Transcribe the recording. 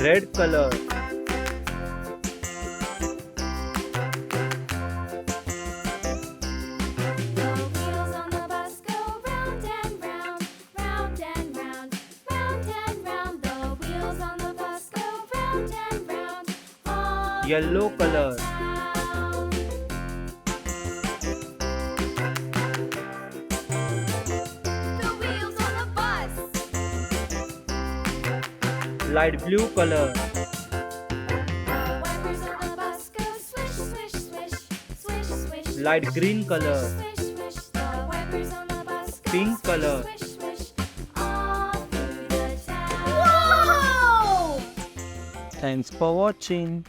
red color, The wheels on the bus go round and round, round and round, round and round. The wheels on the bus go round and round, all yellow color, town. The wheels on the bus. light blue color, The wipers on the bus go swish, swish, swish, swish, swish. light green color, Swish, swish. The wipers on the bus go pink swish, color. swish, swish, all through the town. Whoa! Thanks for watching.